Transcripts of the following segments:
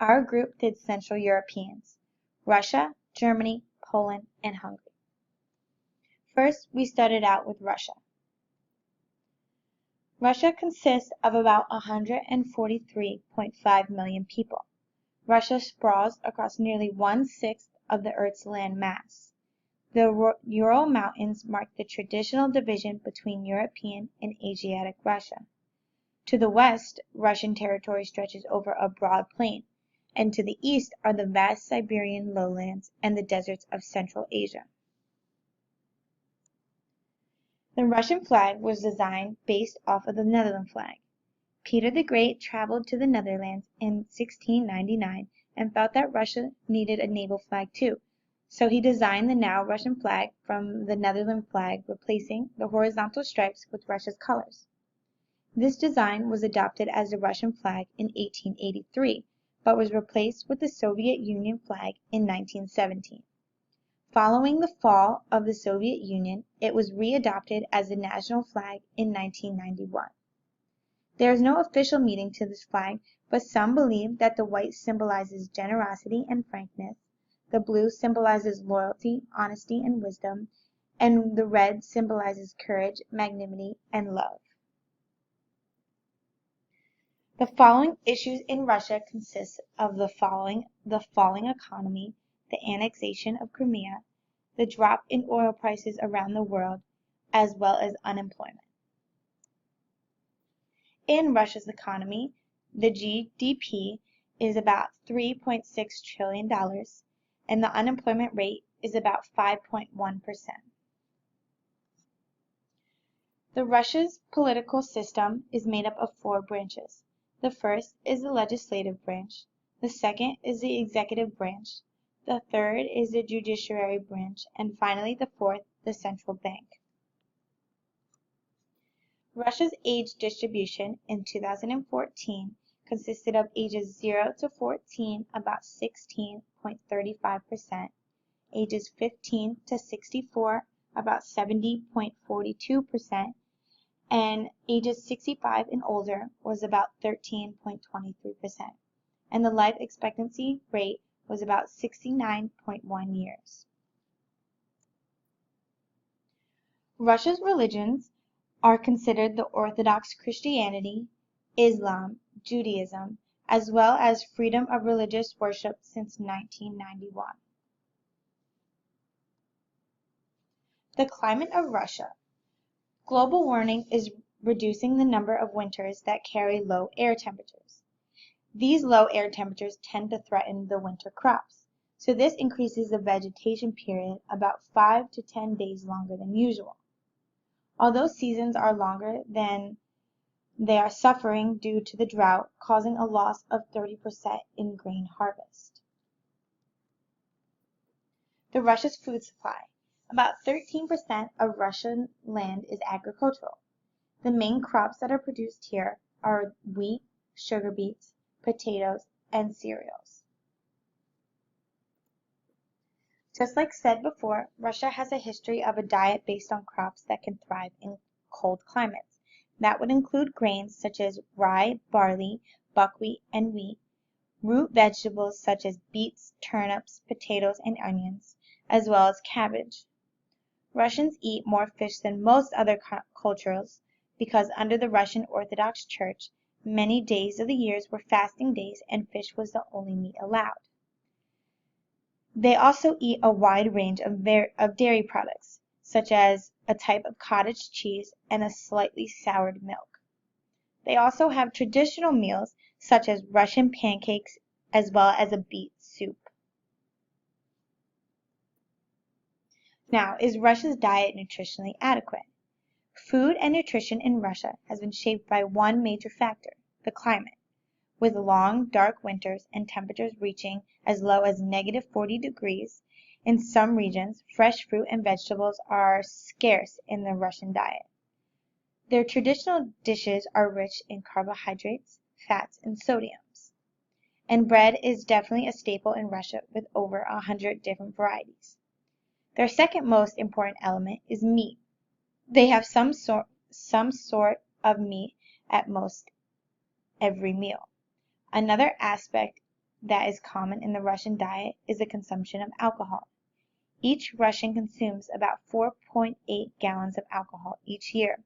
Our group did Central Europeans: Russia, Germany, Poland, and Hungary. First, we started out with Russia. Russia consists of about 143.5 million people. Russia sprawls across nearly 1/6 of the Earth's land mass. The Ural Mountains mark the traditional division between European and Asiatic Russia. To the west, Russian territory stretches over a broad plain, and to the east are the vast Siberian lowlands and the deserts of Central Asia. The Russian flag was designed based off of the Netherlands flag. Peter the Great traveled to the Netherlands in 1699 and felt that Russia needed a naval flag too, so he designed the now Russian flag from the Netherlands flag, replacing the horizontal stripes with Russia's colors. This design was adopted as the Russian flag in 1883, but was replaced with the Soviet Union flag in 1917. Following the fall of the Soviet Union, it was readopted as the national flag in 1991. There is no official meaning to this flag, but some believe that the white symbolizes generosity and frankness, the blue symbolizes loyalty, honesty, and wisdom, and the red symbolizes courage, magnanimity, and love. The following issues in Russia consist of the falling economy, the annexation of Crimea, the drop in oil prices around the world, as well as unemployment. In Russia's economy, the GDP is about $3.6 trillion, and the unemployment rate is about 5.1%. The Russia's political system is made up of 4 branches. The first is the legislative branch, the second is the executive branch, the third is the judiciary branch, and finally the fourth, the central bank. Russia's age distribution in 2014 consisted of ages 0 to 14 about 16.35%, ages 15 to 64 about 70.42%, and ages 65 and older was about 13.23%, and the life expectancy rate was about 69.1 years. Russia's religions are considered the Orthodox Christianity, Islam, Judaism, as well as freedom of religious worship since 1991. The climate of Russia. Global warming is reducing the number of winters that carry low air temperatures. These low air temperatures tend to threaten the winter crops, so this increases the vegetation period about 5 to 10 days longer than usual. Although seasons are longer than they are suffering due to the drought, causing a loss of 30% in grain harvest. The Russia's food supply. About 13% of Russian land is agricultural. The main crops that are produced here are wheat, sugar beets, potatoes, and cereals. Just like said before, Russia has a history of a diet based on crops that can thrive in cold climates. That would include grains such as rye, barley, buckwheat, and wheat, root vegetables such as beets, turnips, potatoes, and onions, as well as cabbage. Russians eat more fish than most other cultures because under the Russian Orthodox Church, many days of the year were fasting days and fish was the only meat allowed. They also eat a wide range of dairy products, such as a type of cottage cheese and a slightly soured milk. They also have traditional meals such as Russian pancakes as well as a beet soup. Now, is Russia's diet nutritionally adequate? Food and nutrition in Russia has been shaped by one major factor, the climate. With long, dark winters and temperatures reaching as low as -40 degrees, in some regions, fresh fruit and vegetables are scarce in the Russian diet. Their traditional dishes are rich in carbohydrates, fats, and sodiums. And bread is definitely a staple in Russia with over 100 different varieties. Their second most important element is meat. They have some sort of meat at most every meal. Another aspect that is common in the Russian diet is the consumption of alcohol. Each Russian consumes about 4.8 gallons of alcohol each year,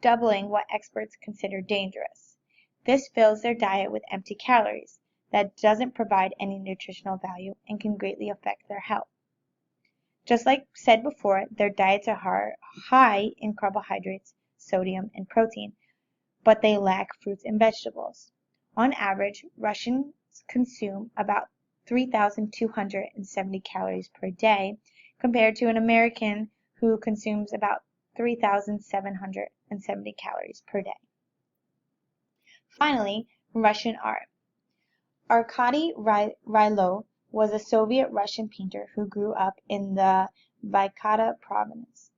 doubling what experts consider dangerous. This fills their diet with empty calories that doesn't provide any nutritional value and can greatly affect their health. Just like said before, their diets are high in carbohydrates, sodium, and protein, but they lack fruits and vegetables. On average, Russians consume about 3,270 calories per day, compared to an American who consumes about 3,770 calories per day. Finally, Russian art. Arkady Rylov was a Soviet Russian painter who grew up in the Vykhata province.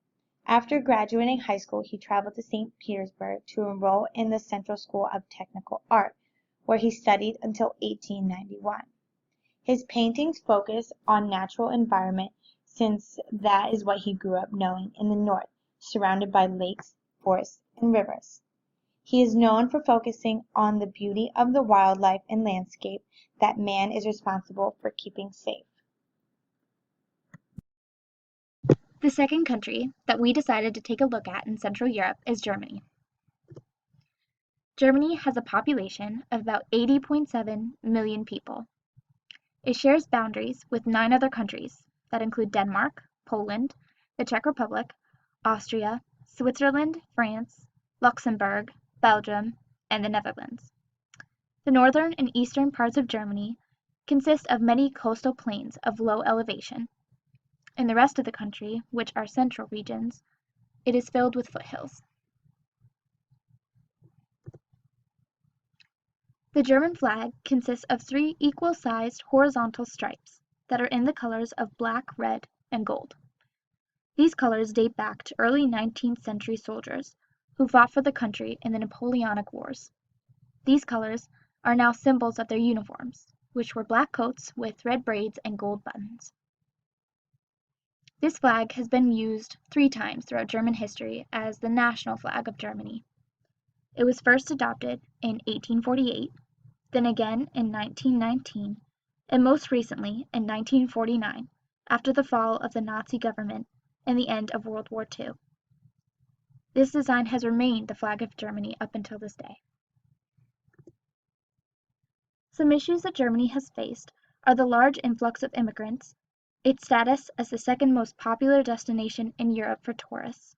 After graduating high school, he traveled to St. Petersburg to enroll in the Central School of Technical Art, where he studied until 1891. His paintings focus on natural environment since that is what he grew up knowing in the north, surrounded by lakes, forests, and rivers. He is known for focusing on the beauty of the wildlife and landscape that man is responsible for keeping safe. The second country that we decided to take a look at in Central Europe is Germany. Germany has a population of about 80.7 million people. It shares boundaries with 9 other countries that include Denmark, Poland, the Czech Republic, Austria, Switzerland, France, Luxembourg, Belgium, and the Netherlands. The northern and eastern parts of Germany consist of many coastal plains of low elevation. In the rest of the country, which are central regions, it is filled with foothills. The German flag consists of 3 equal-sized horizontal stripes that are in the colors of black, red, and gold. These colors date back to early 19th century soldiers who fought for the country in the Napoleonic Wars. These colors are now symbols of their uniforms, which were black coats with red braids and gold buttons. This flag has been used 3 times throughout German history as the national flag of Germany. It was first adopted in 1848, then again in 1919, and most recently in 1949, after the fall of the Nazi government and the end of World War II. This design has remained the flag of Germany up until this day. Some issues that Germany has faced are the large influx of immigrants, its status as the second most popular destination in Europe for tourists,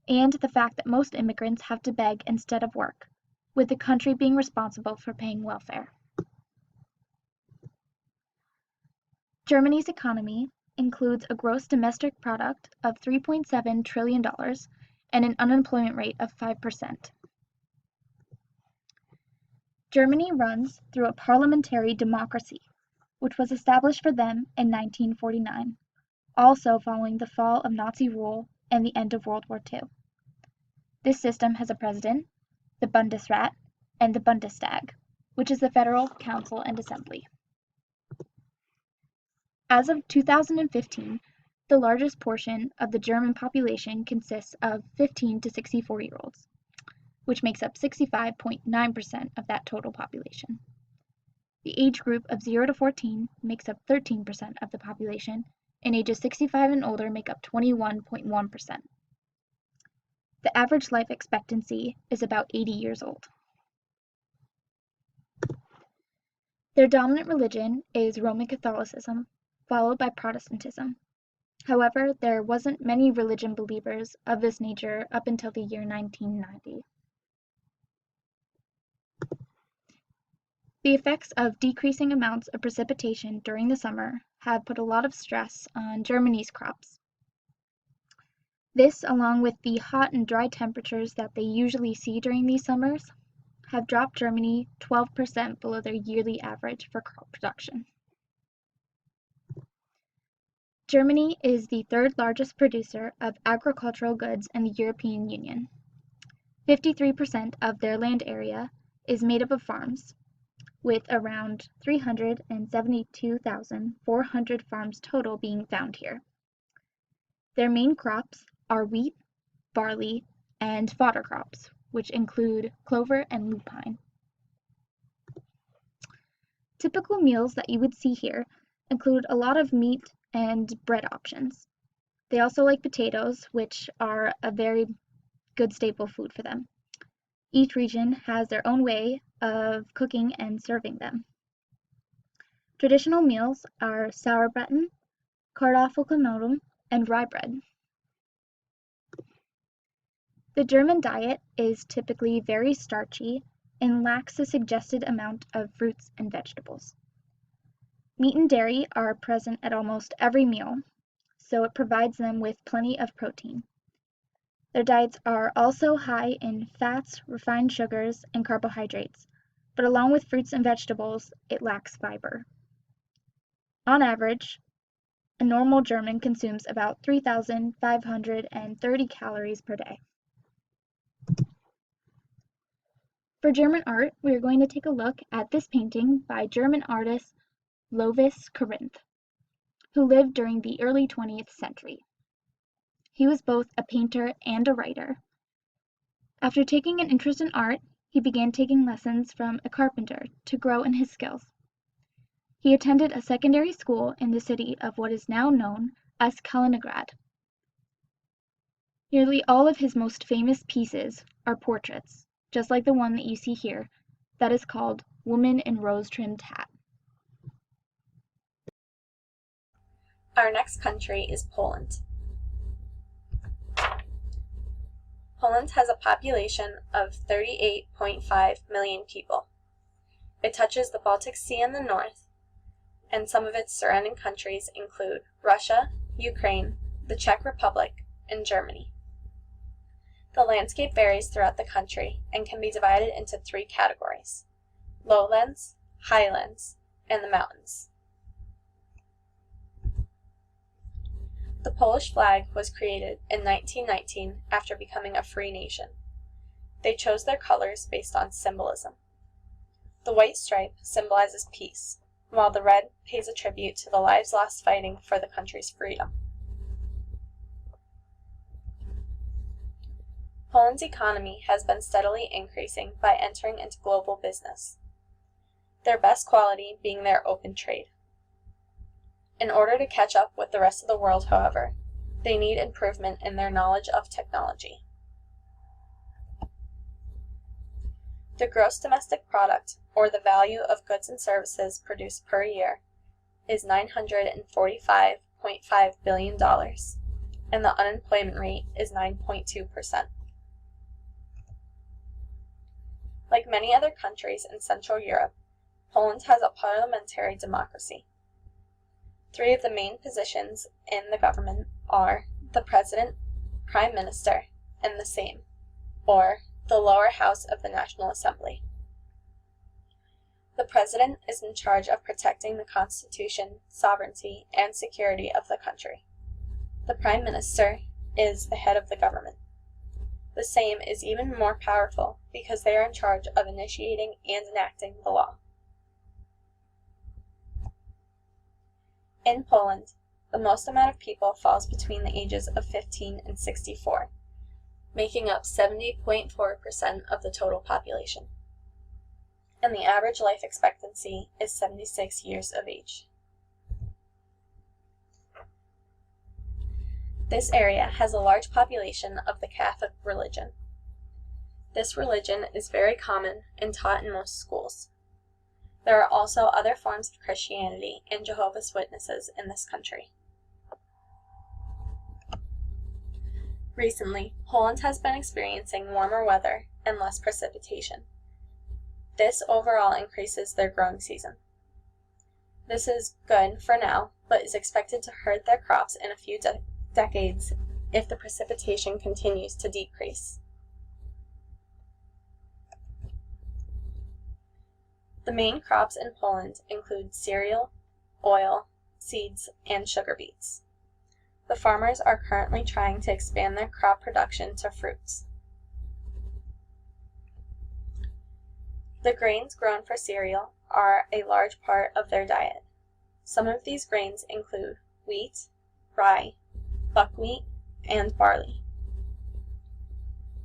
and the fact that most immigrants have to beg instead of work, with the country being responsible for paying welfare. Germany's economy includes a gross domestic product of $3.7 trillion and an unemployment rate of 5%. Germany runs through a parliamentary democracy, which was established for them in 1949, also following the fall of Nazi rule and the end of World War II. This system has a president, the Bundesrat, and the Bundestag, which is the Federal Council and Assembly. As of 2015, the largest portion of the German population consists of 15 to 64-year-olds, which makes up 65.9% of that total population. The age group of 0 to 14 makes up 13% of the population, and ages 65 and older make up 21.1%. The average life expectancy is about 80 years old. Their dominant religion is Roman Catholicism, followed by Protestantism. However, there wasn't many religion believers of this nature up until the year 1990. The effects of decreasing amounts of precipitation during the summer have put a lot of stress on Germany's crops. This, along with the hot and dry temperatures that they usually see during these summers, have dropped Germany 12% below their yearly average for crop production. Germany is the 3rd largest producer of agricultural goods in the European Union. 53% of their land area is made up of farms, with around 372,400 farms total being found here. Their main crops are wheat, barley, and fodder crops, which include clover and lupine. Typical meals that you would see here include a lot of meat and bread options. They also like potatoes, which are a very good staple food for them. Each region has their own way of cooking and serving them. Traditional meals are sauerbraten, Kartoffelknoten, and rye bread. The German diet is typically very starchy and lacks the suggested amount of fruits and vegetables. Meat and dairy are present at almost every meal, so it provides them with plenty of protein. Their diets are also high in fats, refined sugars, and carbohydrates, but along with fruits and vegetables, it lacks fiber. On average, a normal German consumes about 3,530 calories per day. For German art, we are going to take a look at this painting by German artist Lovis Corinth, who lived during the early 20th century. He was both a painter and a writer. After taking an interest in art, he began taking lessons from a carpenter to grow in his skills. He attended a secondary school in the city of what is now known as Kaliningrad. Nearly all of his most famous pieces are portraits, just like the one that you see here, that is called Woman in Rose-Trimmed Hat. Our next country is Poland. Poland has a population of 38.5 million people. It touches the Baltic Sea in the north, and some of its surrounding countries include Russia, Ukraine, the Czech Republic, and Germany. The landscape varies throughout the country and can be divided into three categories: lowlands, highlands, and the mountains. The Polish flag was created in 1919 after becoming a free nation. They chose their colors based on symbolism. The white stripe symbolizes peace, while the red pays a tribute to the lives lost fighting for the country's freedom. Poland's economy has been steadily increasing by entering into global business, their best quality being their open trade. In order to catch up with the rest of the world, however, they need improvement in their knowledge of technology. The gross domestic product, or the value of goods and services produced per year, is $945.5 billion, and the unemployment rate is 9.2%. Like many other countries in Central Europe, Poland has a parliamentary democracy. Three of the main positions in the government are the President, Prime Minister, and the Sejm, or the lower house of the National Assembly. The President is in charge of protecting the Constitution, sovereignty, and security of the country. The Prime Minister is the head of the government. The Sejm is even more powerful because they are in charge of initiating and enacting the law. In Poland, the most amount of people falls between the ages of 15 and 64, making up 70.4% of the total population. And the average life expectancy is 76 years of age. This area has a large population of the Catholic religion. This religion is very common and taught in most schools. There are also other forms of Christianity and Jehovah's Witnesses in this country. Recently, Poland has been experiencing warmer weather and less precipitation. This overall increases their growing season. This is good for now, but is expected to hurt their crops in a few decades if the precipitation continues to decrease. The main crops in Poland include cereal, oil, seeds, and sugar beets. The farmers are currently trying to expand their crop production to fruits. The grains grown for cereal are a large part of their diet. Some of these grains include wheat, rye, buckwheat, and barley.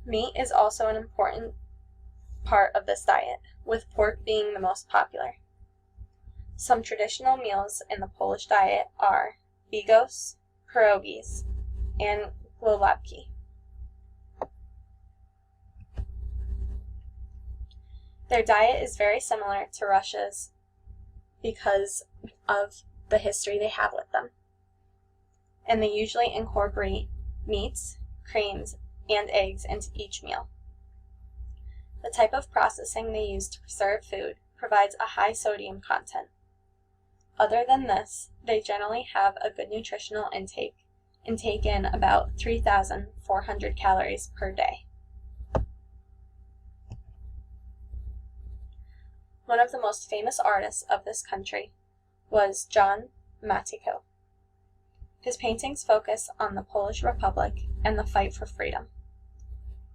Meat is also an important part of this diet, with pork being the most popular. Some traditional meals in the Polish diet are bigos, pierogies, and glolabki. Their diet is very similar to Russia's because of the history they have with them. And they usually incorporate meats, creams, and eggs into each meal. The type of processing they use to preserve food provides a high sodium content. Other than this, they generally have a good nutritional intake and take in about 3,400 calories per day. One of the most famous artists of this country was Jan Matejko. His paintings focus on the Polish Republic and the fight for freedom.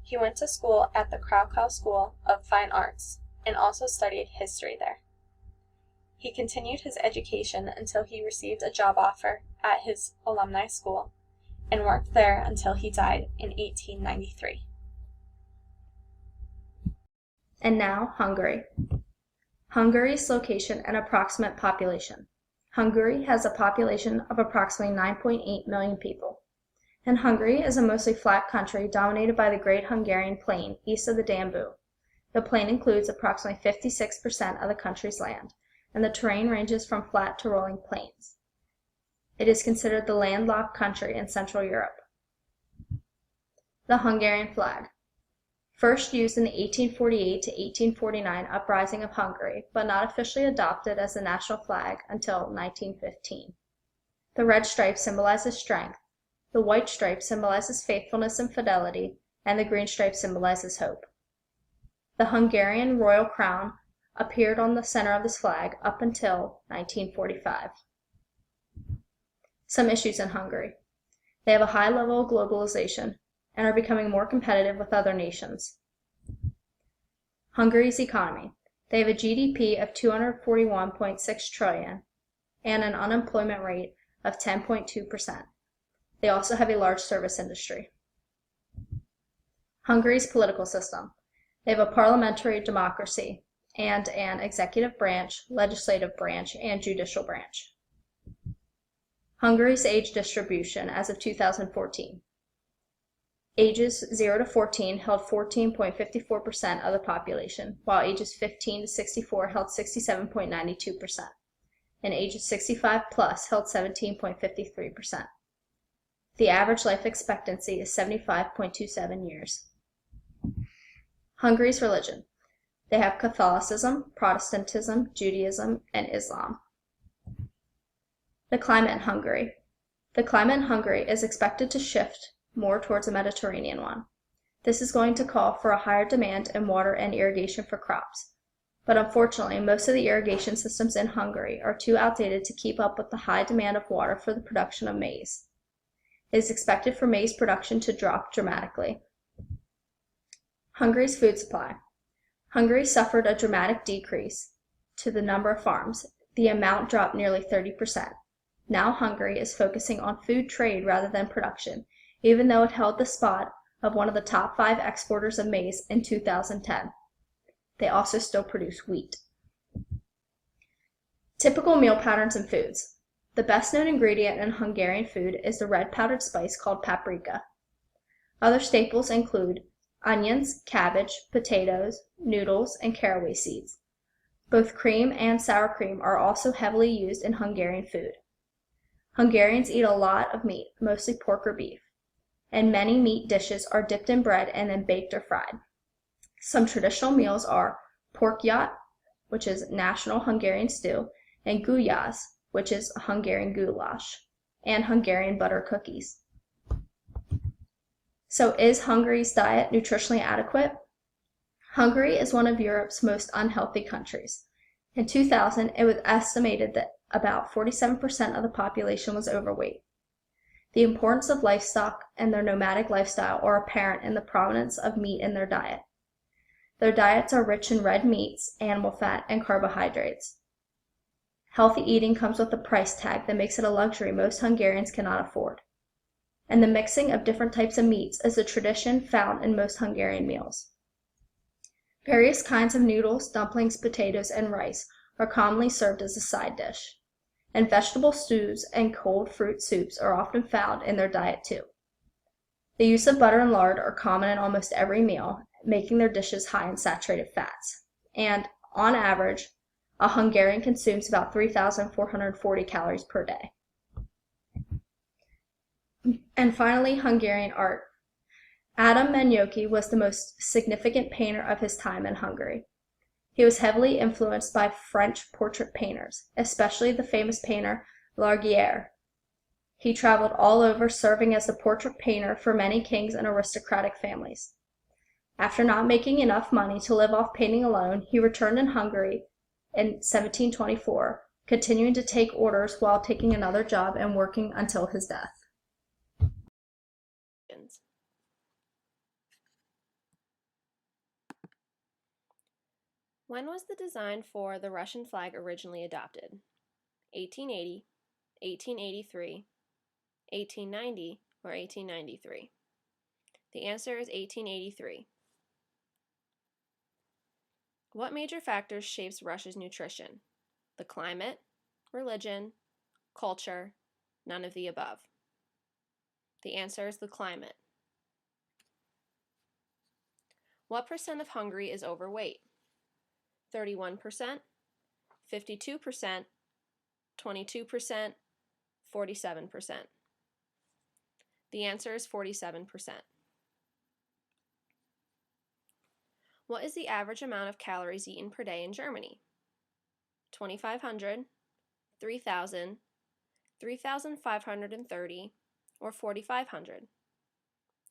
He went to school at the Krakow School of Fine Arts and also studied history there. He continued his education until he received a job offer at his alumni school and worked there until he died in 1893. And now, Hungary. Hungary's location and approximate population. Hungary has a population of approximately 9.8 million people. And Hungary is a mostly flat country dominated by the Great Hungarian Plain east of the Danube. The plain includes approximately 56% of the country's land, and the terrain ranges from flat to rolling plains. It is considered the landlocked country in Central Europe. The Hungarian flag. First used in the 1848 to 1849 uprising of Hungary, but not officially adopted as the national flag until 1915. The red stripe symbolizes strength, the white stripe symbolizes faithfulness and fidelity, and the green stripe symbolizes hope. The Hungarian royal crown appeared on the center of this flag up until 1945. Some issues in Hungary. They have a high level of globalization and are becoming more competitive with other nations. Hungary's economy. They have a GDP of 241.6 trillion and an unemployment rate of 10.2%. They also have a large service industry. Hungary's political system. They have a parliamentary democracy and an executive branch, legislative branch, and judicial branch. Hungary's age distribution as of 2014. Ages 0 to 14 held 14.54% of the population, while ages 15 to 64 held 67.92%, and ages 65 plus held 17.53%. The average life expectancy is 75.27 years. Hungary's religion. They have Catholicism, Protestantism, Judaism, and Islam. The climate in Hungary. The climate in Hungary is expected to shift more towards a Mediterranean one. This is going to call for a higher demand in water and irrigation for crops. But unfortunately, most of the irrigation systems in Hungary are too outdated to keep up with the high demand of water for the production of maize. It is expected for maize production to drop dramatically. Hungary's food supply. Hungary suffered a dramatic decrease to the number of farms. The amount dropped nearly 30%. Now Hungary is focusing on food trade rather than production, even though it held the spot of one of the top 5 exporters of maize in 2010. They also still produce wheat. Typical meal patterns and foods. The best known ingredient in Hungarian food is the red powdered spice called paprika. Other staples include onions, cabbage, potatoes, noodles, and caraway seeds. Both cream and sour cream are also heavily used in Hungarian food. Hungarians eat a lot of meat, mostly pork or beef, and many meat dishes are dipped in bread and then baked or fried. Some traditional meals are porkyat, which is national Hungarian stew, and gulyás, which is Hungarian goulash, and Hungarian butter cookies. So is Hungary's diet nutritionally adequate? Hungary is one of Europe's most unhealthy countries. In 2000, it was estimated that about 47% of the population was overweight. The importance of livestock and their nomadic lifestyle are apparent in the prominence of meat in their diet. Their diets are rich in red meats, animal fat, and carbohydrates. Healthy eating comes with a price tag that makes it a luxury most Hungarians cannot afford. And the mixing of different types of meats is a tradition found in most Hungarian meals. Various kinds of noodles, dumplings, potatoes, and rice are commonly served as a side dish, and vegetable stews and cold fruit soups are often found in their diet too. The use of butter and lard are common in almost every meal, making their dishes high in saturated fats. And, on average, a Hungarian consumes about 3,440 calories per day. And finally, Hungarian art. Adam Manyoki was the most significant painter of his time in Hungary. He was heavily influenced by French portrait painters, especially the famous painter Laguerre. He traveled all over serving as the portrait painter for many kings and aristocratic families. After not making enough money to live off painting alone, he returned in Hungary in 1724, continuing to take orders while taking another job and working until his death. When was the design for the Russian flag originally adopted? 1880, 1883, 1890, or 1893? The answer is 1883. What major factors shapes Russia's nutrition? The climate, religion, culture, none of the above. The answer is the climate. What percent of Hungary is overweight? 31%, 52%, 22%, 47%. The answer is 47%. What is the average amount of calories eaten per day in Germany? 2,500, 3,000, 3,530, or 4,500?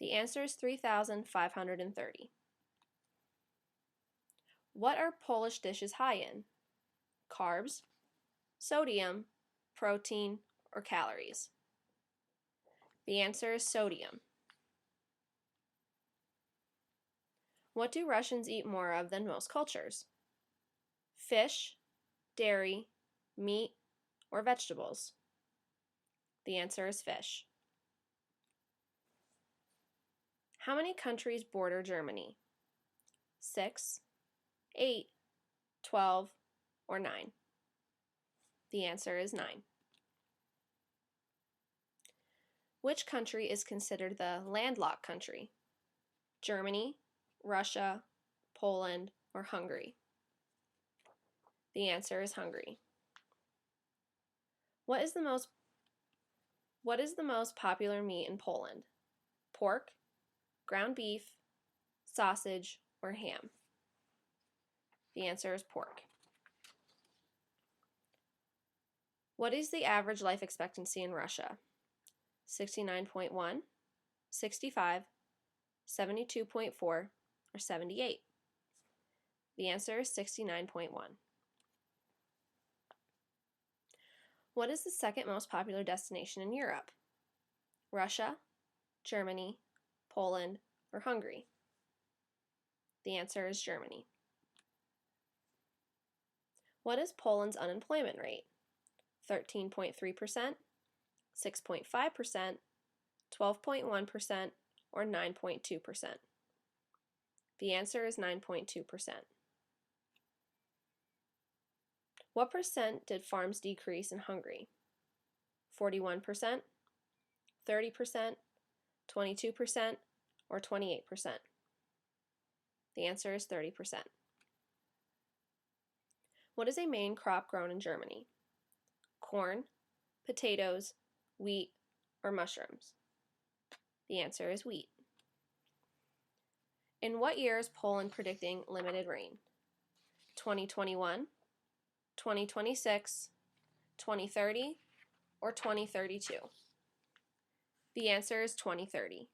The answer is 3,530. What are Polish dishes high in? Carbs, sodium, protein, or calories? The answer is sodium. What do Russians eat more of than most cultures? Fish, dairy, meat, or vegetables? The answer is fish. How many countries border Germany? 6, 8, 12, or 9? The answer is 9. Which country is considered the landlocked country? Germany, Russia, Poland, or Hungary? The answer is Hungary. What is the most popular meat in Poland? Pork, ground beef, sausage, or ham? The answer is pork. What is the average life expectancy in Russia? 69.1, 65, 72.4, or 78? The answer is 69.1. What is the second most popular destination in Europe? Russia, Germany, Poland, or Hungary? The answer is Germany. What is Poland's unemployment rate? 13.3%, 6.5%, 12.1%, or 9.2%? The answer is 9.2%. What percent did farms decrease in Hungary? 41%, 30%, 22%, or 28%? The answer is 30%. What is a main crop grown in Germany? Corn, potatoes, wheat, or mushrooms? The answer is wheat. In what year is Poland predicting limited rain? 2021, 2026, 2030, or 2032? The answer is 2030.